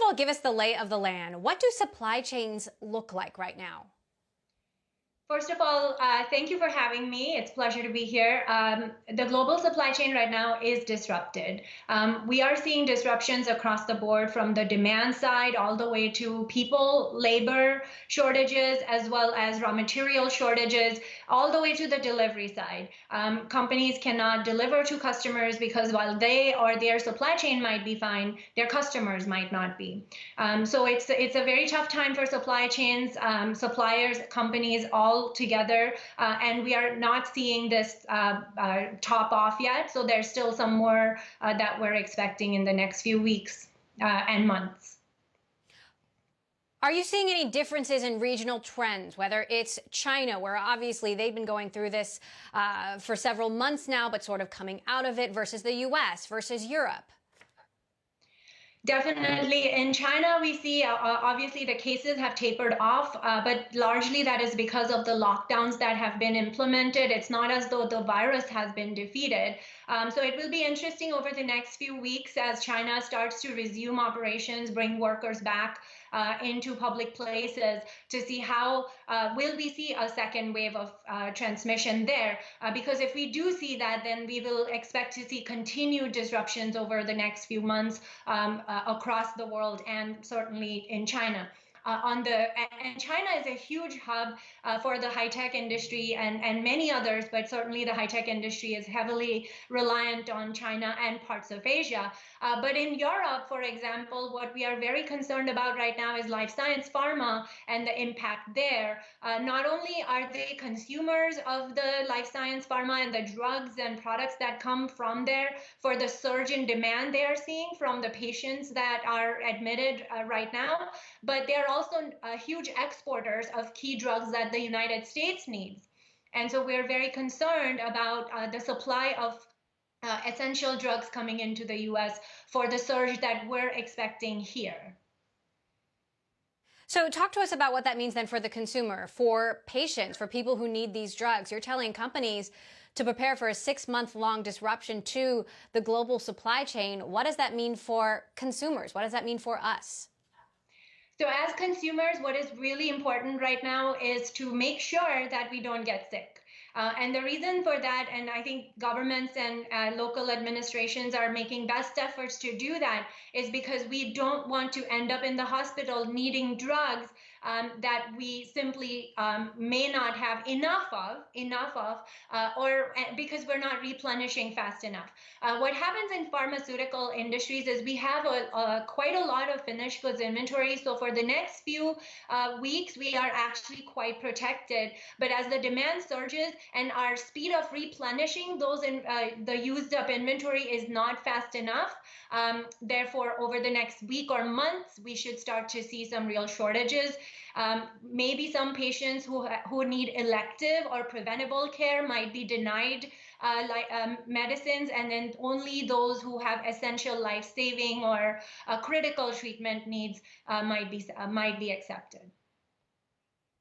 all, give us the lay of the land. What do supply chains look like right now? First of all, thank you for having me. It's a pleasure to be here. The global supply chain right now is disrupted. We are seeing disruptions across the board from the demand side all the way to people, labor shortages, as well as raw material shortages, all the way to the delivery side. Companies cannot deliver to customers because while they or their supply chain might be fine, their customers might not be. So it's a very tough time for supply chains, suppliers, companies, all together, and we are not seeing this top off yet. So there's still some more that we're expecting in the next few weeks and months. Are you seeing any differences in regional trends, whether it's China, where obviously they've been going through this for several months now, but sort of coming out of it, versus the US, versus Europe? Definitely. In China, we see obviously the cases have tapered off, but largely that is because of the lockdowns that have been implemented. It's not as though the virus has been defeated. So it will be interesting over the next few weeks as China starts to resume operations, bring workers back into public places to see how will we see a second wave of transmission there. Because if we do see that, then we will expect to see continued disruptions over the next few months across the world and certainly in China. And China is a huge hub for the high-tech industry and many others, but certainly the high-tech industry is heavily reliant on China and parts of Asia. But in Europe, for example, what we are very concerned about right now is life science pharma and the impact there. Not only are they consumers of the life science pharma and the drugs and products that come from there for the surge in demand they are seeing from the patients that are admitted right now, but they're also huge exporters of key drugs that the United States needs. And so we're very concerned about the supply of essential drugs coming into the US for the surge that we're expecting here. So talk to us about what that means then for the consumer, for patients, for people who need these drugs. You're telling companies to prepare for a 6-month-long disruption to the global supply chain. What does that mean for consumers? What does that mean for us? So as consumers, what is really important right now is to make sure that we don't get sick. And the reason for that, and I think governments and local administrations are making best efforts to do that, is because we don't want to end up in the hospital needing drugs that we simply may not have enough of, or because we're not replenishing fast enough. What happens in pharmaceutical industries is we have quite a lot of finished goods inventory. So for the next few weeks, we are actually quite protected. But as the demand surges and our speed of replenishing those the used up inventory is not fast enough, therefore, over the next week or months, we should start to see some real shortages. Maybe some patients who need elective or preventable care might be denied medicines, and then only those who have essential life-saving or critical treatment needs might be accepted.